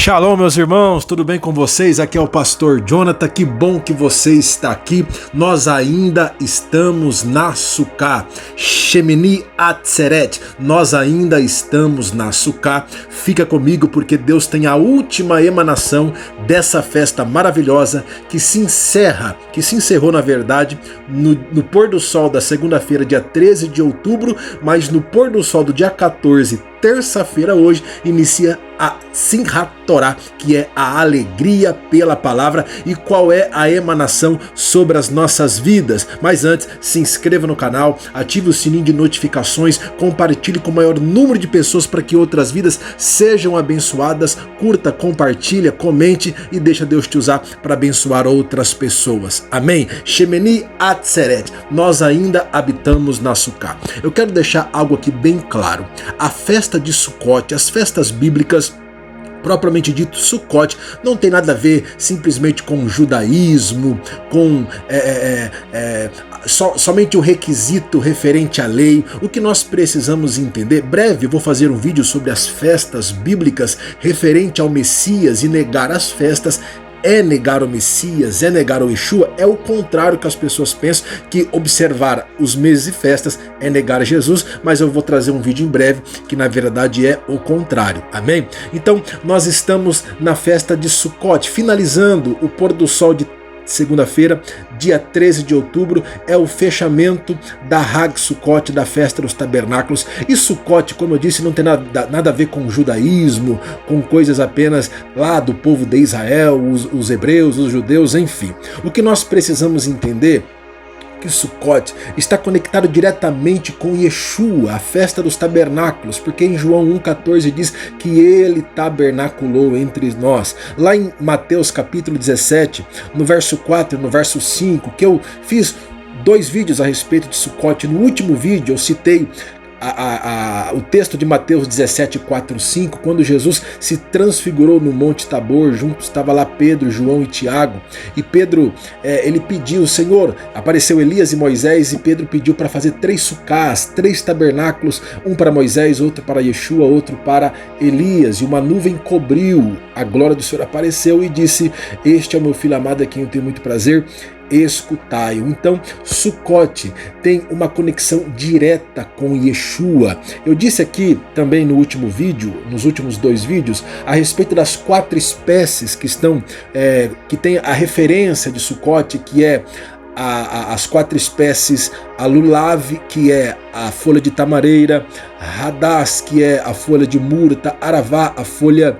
Shalom, meus irmãos, tudo bem com vocês? Aqui é o pastor Jonathan, que bom que você está aqui. Nós ainda estamos na Sukkah, Shemini Atzeret, nós ainda estamos na Sukkah. Fica comigo porque Deus tem a última emanação dessa festa maravilhosa que se encerrou na verdade no pôr do sol da segunda-feira, dia 13 de outubro, mas no pôr do sol do dia 14, terça-feira hoje, inicia a Simchat Torah, que é a alegria pela palavra. E qual é a emanação sobre as nossas vidas? Mas antes, se inscreva no canal, ative o sininho de notificações, compartilhe com o maior número de pessoas para que outras vidas sejam abençoadas, curta, compartilha, comente e deixa Deus te usar para abençoar outras pessoas. Amém? Shemini Atzeret, nós ainda habitamos na Sukkah. Eu quero deixar algo aqui bem claro. A festa de Sukkot, as festas bíblicas, propriamente dito, Sukkot, não tem nada a ver simplesmente com judaísmo, com somente o requisito referente à lei. O que nós precisamos entender, breve vou fazer um vídeo sobre as festas bíblicas referente ao Messias, e negar as festas é negar o Messias, é negar o Yeshua. É o contrário que as pessoas pensam, que observar os meses e festas é negar Jesus, mas eu vou trazer um vídeo em breve que na verdade é o contrário, amém? Então nós estamos na festa de Sukkot, finalizando o pôr do sol de segunda-feira, dia 13 de outubro, é o fechamento da Hag Sukkot, da festa dos tabernáculos. E Sukkot, como eu disse, não tem nada a ver com judaísmo, com coisas apenas lá do povo de Israel, os hebreus, os judeus, enfim. O que nós precisamos entender que Sukkot está conectado diretamente com Yeshua, a festa dos tabernáculos, porque em João 1,14 diz que ele tabernaculou entre nós. Lá em Mateus capítulo 17, no verso 4 e no verso 5, que eu fiz 2 vídeos a respeito de Sukkot. No último vídeo eu citei o texto de Mateus 17, 4, 5, quando Jesus se transfigurou no Monte Tabor, junto estava lá Pedro, João e Tiago, e Pedro, ele pediu, Senhor, apareceu Elias e Moisés, e Pedro pediu para fazer 3 sucás, 3 tabernáculos, um para Moisés, outro para Yeshua, outro para Elias, e uma nuvem cobriu, a glória do Senhor apareceu e disse, este é o meu filho amado, a quem eu tenho muito prazer, escutai-o. Então, Sukkot tem uma conexão direta com Yeshua. Eu disse aqui também no último vídeo, nos últimos 2 vídeos, a respeito das 4 espécies que estão, que tem a referência de Sukkot, que é as 4 espécies, a lulav, que é a folha de tamareira, hadas, que é a folha de murta, aravá, a folha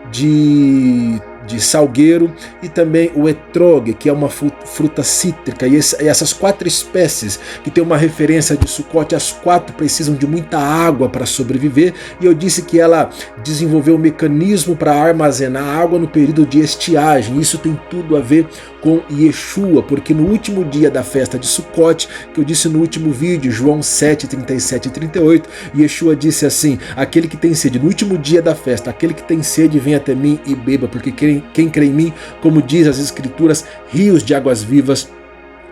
de salgueiro, e também o etrog, que é uma fruta cítrica. E essas 4 espécies que tem uma referência de Sukkot, as 4 precisam de muita água para sobreviver, e eu disse que ela desenvolveu um mecanismo para armazenar água no período de estiagem. Isso tem tudo a ver com Yeshua, porque no último dia da festa de Sukkot, que eu disse no último vídeo, João 7, 37 e 38, Yeshua disse assim, aquele que tem sede, no último dia da festa, aquele que tem sede, vem até mim e beba, porque quem crê em mim, como diz as escrituras, rios de águas vivas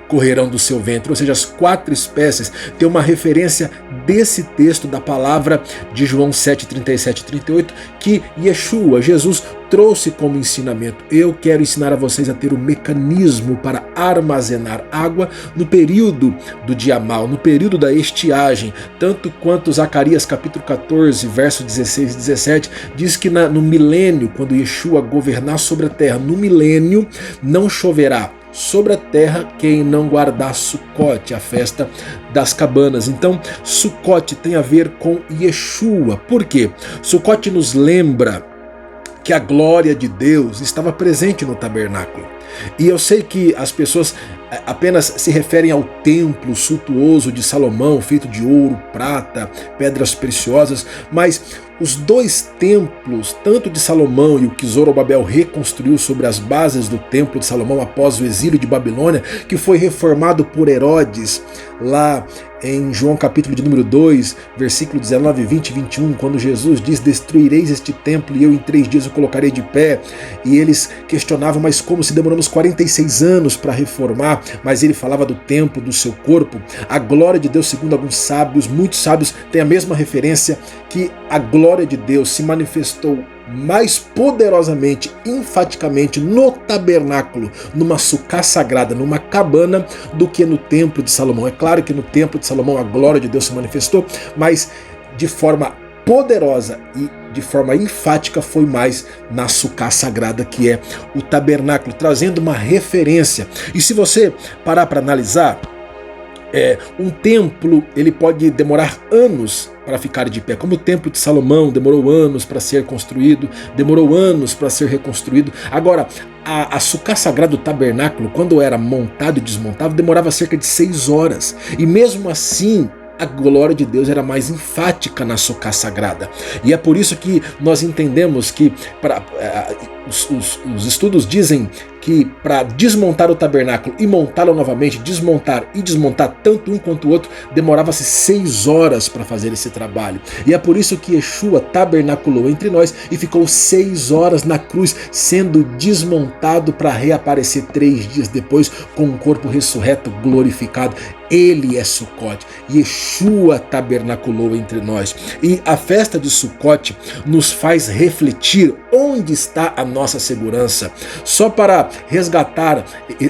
correrão do seu ventre. Ou seja, as 4 espécies têm uma referência desse texto da palavra de João 7, 37 e 38, que Yeshua, Jesus, trouxe como ensinamento. Eu quero ensinar a vocês a ter um mecanismo para armazenar água no período do dia mau, no período da estiagem, tanto quanto Zacarias capítulo 14, verso 16 e 17, diz que no milênio, quando Yeshua governar sobre a terra, no milênio não choverá sobre a terra quem não guardar Sukkot, a festa das cabanas. Então, Sukkot tem a ver com Yeshua. Por quê? Sukkot nos lembra que a glória de Deus estava presente no tabernáculo. E eu sei que as pessoas apenas se referem ao templo suntuoso de Salomão, feito de ouro, prata, pedras preciosas, mas os 2 templos, tanto de Salomão e o que Zorobabel reconstruiu sobre as bases do templo de Salomão após o exílio de Babilônia, que foi reformado por Herodes, lá em João capítulo de número 2, versículo 19, 20 e 21, quando Jesus diz, destruireis este templo e eu em 3 dias o colocarei de pé. E eles questionavam, mas como se demoramos 46 anos para reformar? Mas ele falava do templo, do seu corpo. A glória de Deus, segundo alguns sábios, muitos sábios, tem a mesma referência que a glória de Deus se manifestou mais poderosamente, enfaticamente no tabernáculo, numa sucá sagrada, numa cabana, do que no templo de Salomão. É claro que no templo de Salomão a glória de Deus se manifestou, mas de forma poderosa e de forma enfática foi mais na sucá sagrada, que é o tabernáculo, trazendo uma referência. E se você parar para analisar, um templo ele pode demorar anos para ficar de pé, como o templo de Salomão demorou anos para ser construído, demorou anos para ser reconstruído. Agora, a sucá sagrada do tabernáculo, quando era montado e desmontado, demorava cerca de 6 horas, e mesmo assim a glória de Deus era mais enfática na sucá sagrada. E é por isso que nós entendemos que os estudos dizem que para desmontar o tabernáculo e montá-lo novamente, desmontar e desmontar tanto um quanto o outro, demorava-se 6 horas para fazer esse trabalho. E é por isso que Yeshua tabernaculou entre nós e ficou 6 horas na cruz, sendo desmontado para reaparecer 3 dias depois com um corpo ressurreto, glorificado. Ele é Sucote. Yeshua tabernaculou entre nós. E a festa de Sucote nos faz refletir onde está a nossa segurança. Só para resgatar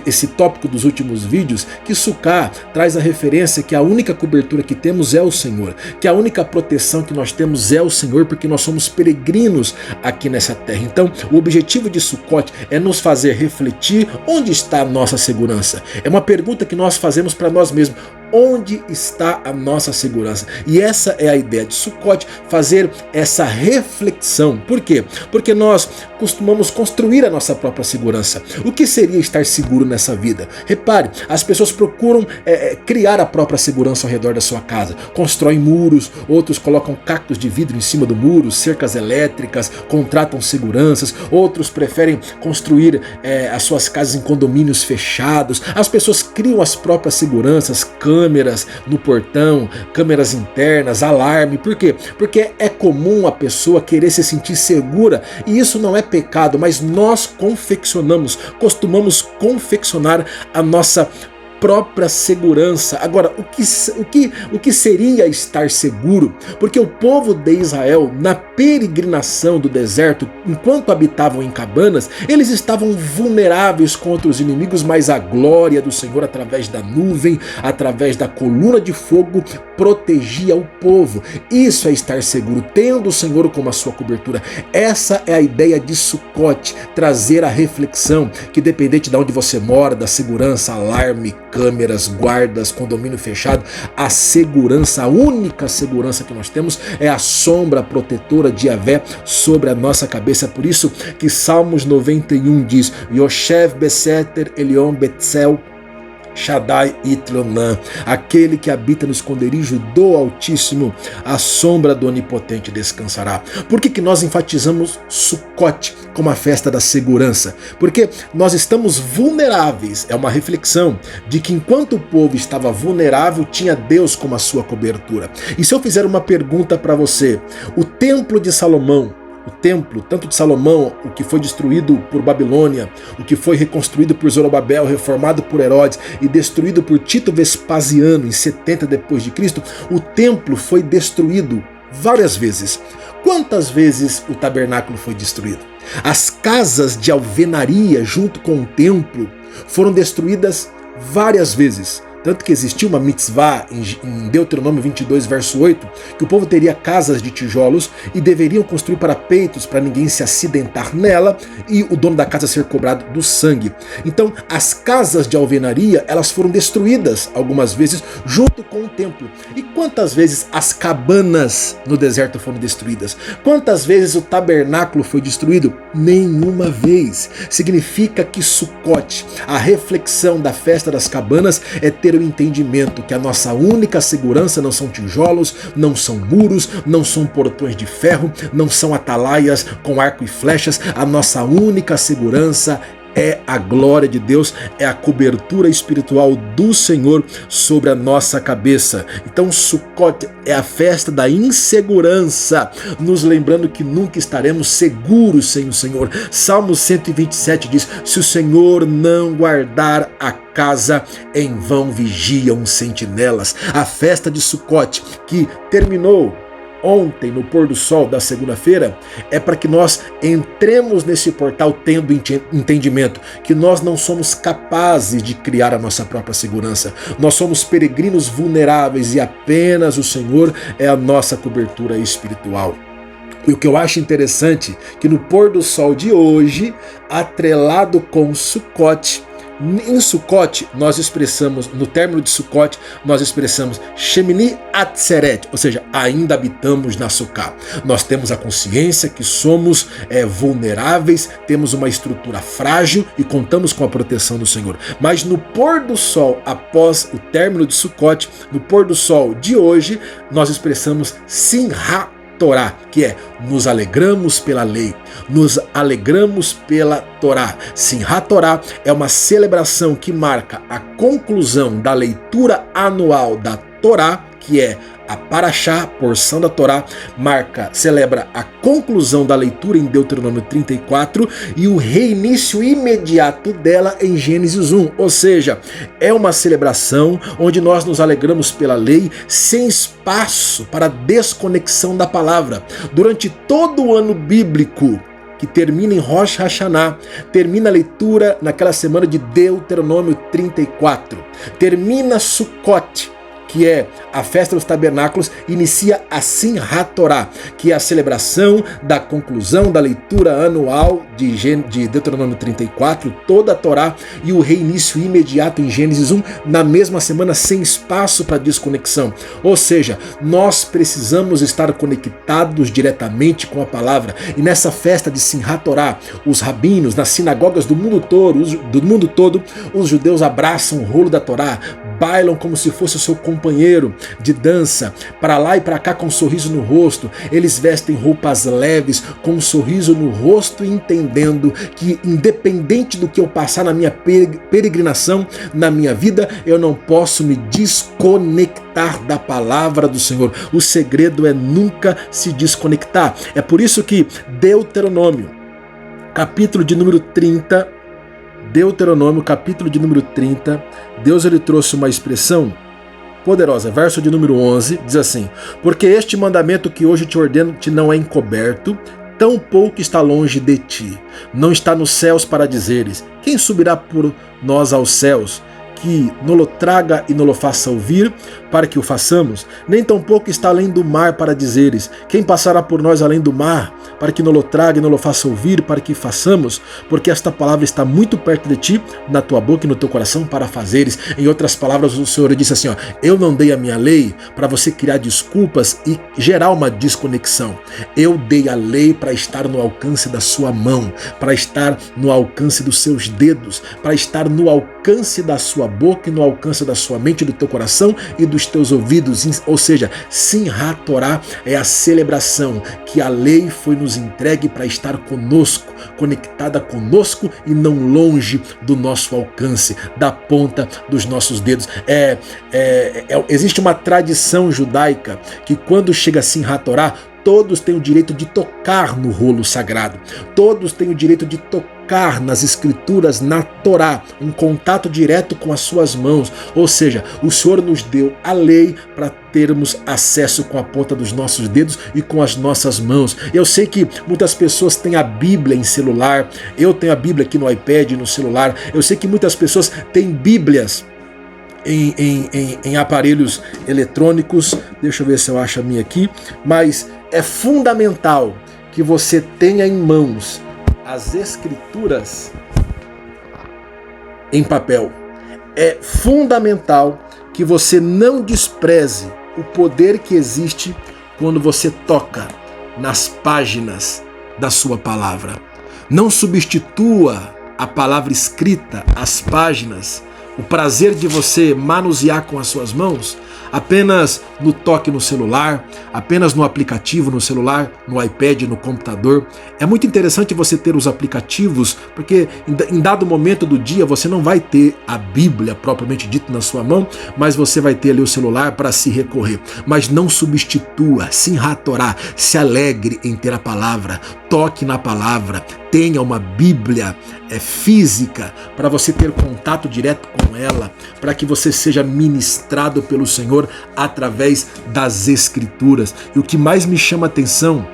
esse tópico dos últimos vídeos, que Sucá traz a referência que a única cobertura que temos é o Senhor, que a única proteção que nós temos é o Senhor, porque nós somos peregrinos aqui nessa terra. Então, o objetivo de Sucote é nos fazer refletir onde está a nossa segurança. É uma pergunta que nós fazemos para nós mesmos. Onde está a nossa segurança? E essa é a ideia de Sucote, fazer essa reflexão. Por quê? Porque nós costumamos construir a nossa própria segurança. O que seria estar seguro nessa vida? Repare, as pessoas procuram criar a própria segurança ao redor da sua casa. Constroem muros, outros colocam cactos de vidro em cima do muro, cercas elétricas, contratam seguranças, outros preferem construir as suas casas em condomínios fechados. As pessoas criam as próprias seguranças, câmeras no portão, câmeras internas, alarme. Por quê? Porque é comum a pessoa querer se sentir segura, e isso não é pecado, mas nós costumamos confeccionar a nossa própria segurança. Agora, o que seria estar seguro? Porque o povo de Israel, na peregrinação do deserto, enquanto habitavam em cabanas, eles estavam vulneráveis contra os inimigos, mas a glória do Senhor, através da nuvem, através da coluna de fogo, protegia o povo. Isso é estar seguro, tendo o Senhor como a sua cobertura. Essa é a ideia de Sucote, trazer a reflexão que, dependente de onde você mora, da segurança, alarme, câmeras, guardas, condomínio fechado, a segurança, a única segurança que nós temos é a sombra protetora de Yahvé sobre a nossa cabeça. Por isso que Salmos 91 diz: Yoshev Beseter Elion Betzel Shaddai Itlonã, aquele que habita no esconderijo do Altíssimo, a sombra do Onipotente descansará. Por que nós enfatizamos Sucote como a festa da segurança? Porque nós estamos vulneráveis. É uma reflexão de que enquanto o povo estava vulnerável, tinha Deus como a sua cobertura. E se eu fizer uma pergunta para você, o templo de Salomão, o templo, tanto de Salomão, o que foi destruído por Babilônia, o que foi reconstruído por Zorobabel, reformado por Herodes e destruído por Tito Vespasiano em 70 depois de Cristo, o templo foi destruído várias vezes. Quantas vezes o tabernáculo foi destruído? As casas de alvenaria junto com o templo foram destruídas várias vezes. Tanto que existiu uma mitzvah em Deuteronômio 22, verso 8, que o povo teria casas de tijolos e deveriam construir parapeitos para ninguém se acidentar nela e o dono da casa ser cobrado do sangue. Então, as casas de alvenaria, elas foram destruídas algumas vezes junto com o templo. E quantas vezes as cabanas no deserto foram destruídas? Quantas vezes o tabernáculo foi destruído? Nenhuma vez. Significa que Sucote, a reflexão da festa das cabanas, é ter o entendimento que a nossa única segurança não são tijolos, não são muros, não são portões de ferro, não são atalaias com arco e flechas. A nossa única segurança é a glória de Deus, é a cobertura espiritual do Senhor sobre a nossa cabeça. Então Sucote é a festa da insegurança, nos lembrando que nunca estaremos seguros sem o Senhor. Salmo 127 diz: se o Senhor não guardar a casa, em vão vigiam os sentinelas. A festa de Sucote, que terminou ontem no pôr do sol da segunda-feira é para que nós entremos nesse portal tendo entendimento que nós não somos capazes de criar a nossa própria segurança. Nós somos peregrinos vulneráveis e apenas o Senhor é a nossa cobertura espiritual. E o que eu acho interessante que no pôr do sol de hoje, atrelado com Sukkot, em Sukkot nós expressamos, no término de Sukkot, nós expressamos Shemini Atzeret, ou seja, ainda habitamos na Sukkah. Nós temos a consciência que somos vulneráveis, temos uma estrutura frágil e contamos com a proteção do Senhor. Mas no pôr do sol, após o término de Sukkot, no pôr do sol de hoje, nós expressamos Simhat Torá, que é nos alegramos pela lei, nos alegramos pela Torá. Simhat Torá é uma celebração que marca a conclusão da leitura anual da Torá, que é a Parashá, porção da Torá, celebra a conclusão da leitura em Deuteronômio 34 e o reinício imediato dela em Gênesis 1. Ou seja, é uma celebração onde nós nos alegramos pela lei sem espaço para desconexão da palavra. Durante todo o ano bíblico, que termina em Rosh Hashanah, termina a leitura naquela semana de Deuteronômio 34, termina Sukkot, que é a festa dos tabernáculos, inicia a Simhat Torá, que é a celebração da conclusão da leitura anual de Deuteronômio 34, toda a Torá, e o reinício imediato em Gênesis 1, na mesma semana, sem espaço para desconexão. Ou seja, nós precisamos estar conectados diretamente com a palavra. E nessa festa de Simhat Torá, os rabinos, nas sinagogas do mundo todo, os judeus abraçam o rolo da Torá, bailam como se fosse o seu companheiro de dança, para lá e para cá com um sorriso no rosto. Eles vestem roupas leves, com um sorriso no rosto, entendendo que independente do que eu passar na minha peregrinação, na minha vida, eu não posso me desconectar da palavra do Senhor. O segredo é nunca se desconectar. É por isso que Deuteronômio, capítulo de número 30, Deus ele trouxe uma expressão poderosa. Verso de número 11 diz assim: porque este mandamento que hoje te ordeno te não é encoberto, tão pouco está longe de ti. Não está nos céus para dizeres: quem subirá por nós aos céus, que nolo traga e nolo faça ouvir, para que o façamos? Nem tampouco está além do mar para dizeres: quem passará por nós além do mar, para que nolo traga e nolo faça ouvir, para que façamos? Porque esta palavra está muito perto de ti, na tua boca e no teu coração, para fazeres. Em outras palavras, o Senhor disse assim: eu não dei a minha lei para você criar desculpas e gerar uma desconexão. Eu dei a lei para estar no alcance da sua mão, para estar no alcance dos seus dedos, para estar no alcance da sua boca e no alcance da sua mente, do teu coração e dos teus ouvidos. Ou seja, Simhat Torá é a celebração que a lei foi nos entregue para estar conosco, conectada conosco e não longe do nosso alcance, da ponta dos nossos dedos. Existe uma tradição judaica que quando chega Simhat Torá, todos têm o direito de tocar no rolo sagrado. Todos têm o direito de tocar nas escrituras, na Torá, um contato direto com as suas mãos. Ou seja, o Senhor nos deu a lei para termos acesso com a ponta dos nossos dedos e com as nossas mãos. Eu sei que muitas pessoas têm a Bíblia em celular, eu tenho a Bíblia aqui no iPad, no celular. Eu sei que muitas pessoas têm Bíblias em aparelhos eletrônicos. Deixa eu ver se eu acho a minha aqui. Mas é fundamental que você tenha em mãos as escrituras em papel. É fundamental que você não despreze o poder que existe quando você toca nas páginas da sua palavra. Não substitua a palavra escrita, as páginas, o prazer de você manusear com as suas mãos apenas no toque no celular, apenas no aplicativo no celular, no iPad, no computador. É muito interessante você ter os aplicativos, porque em dado momento do dia você não vai ter a Bíblia propriamente dita na sua mão, mas você vai ter ali o celular para se recorrer. Mas não substitua, Simhat Torá, se alegre em ter a palavra, toque na palavra, tenha uma Bíblia física, para você ter contato direto com ela, para que você seja ministrado pelo Senhor através das Escrituras. E o que mais me chama a atenção,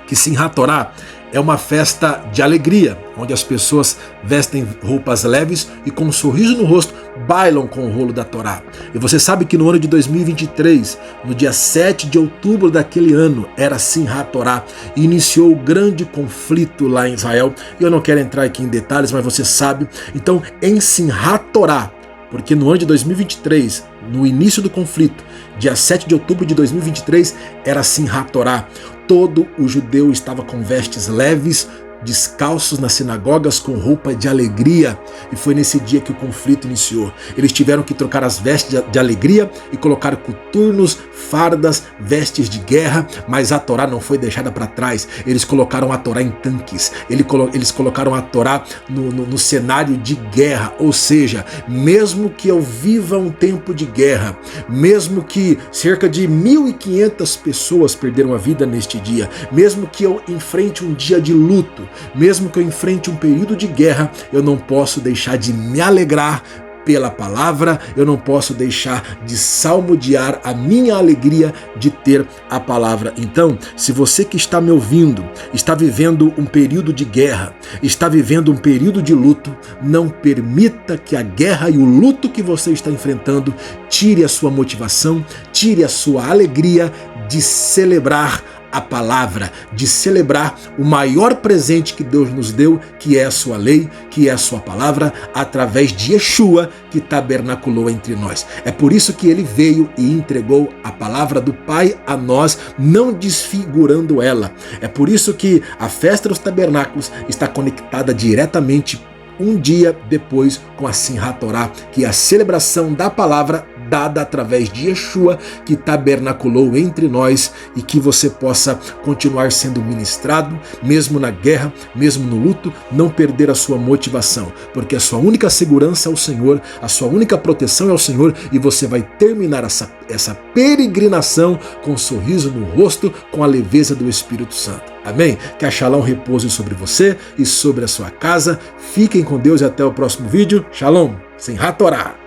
que Simchat Torah é uma festa de alegria, onde as pessoas vestem roupas leves e com um sorriso no rosto bailam com o rolo da Torá. E você sabe que no ano de 2023, no dia 7 de outubro daquele ano, era Simchat Torah, e iniciou o grande conflito lá em Israel. E eu não quero entrar aqui em detalhes, mas você sabe. Então, em Simchat Torah, porque no ano de 2023, no início do conflito, dia 7 de outubro de 2023, era Simchat Torah. Todo o judeu estava com vestes leves, descalços nas sinagogas com roupa de alegria, e foi nesse dia que o conflito iniciou. Eles tiveram que trocar as vestes de alegria e colocar coturnos, fardas, vestes de guerra, mas a Torá não foi deixada para trás. Eles colocaram a Torá em tanques, eles colocaram a Torá no cenário de guerra, ou seja, mesmo que eu viva um tempo de guerra, mesmo que cerca de 1.500 pessoas perderam a vida neste dia, mesmo que eu enfrente um dia de luto, mesmo que eu enfrente um período de guerra, eu não posso deixar de me alegrar pela palavra, eu não posso deixar de salmodiar a minha alegria de ter a palavra. Então, se você que está me ouvindo está vivendo um período de guerra, está vivendo um período de luto, não permita que a guerra e o luto que você está enfrentando tire a sua motivação, tire a sua alegria de celebrar a palavra, de celebrar o maior presente que Deus nos deu, que é a sua lei, que é a sua palavra, através de Yeshua, que tabernaculou entre nós. É por isso que ele veio e entregou a palavra do Pai a nós, não desfigurando ela. É por isso que a festa dos tabernáculos está conectada diretamente um dia depois com a Simchat Torah, que é a celebração da palavra dada através de Yeshua, que tabernaculou entre nós, e que você possa continuar sendo ministrado, mesmo na guerra, mesmo no luto, não perder a sua motivação, porque a sua única segurança é o Senhor, a sua única proteção é o Senhor, e você vai terminar essa peregrinação com um sorriso no rosto, com a leveza do Espírito Santo. Amém? Que a Shalom repouse sobre você e sobre a sua casa. Fiquem com Deus e até o próximo vídeo. Shalom, Simchat Torah.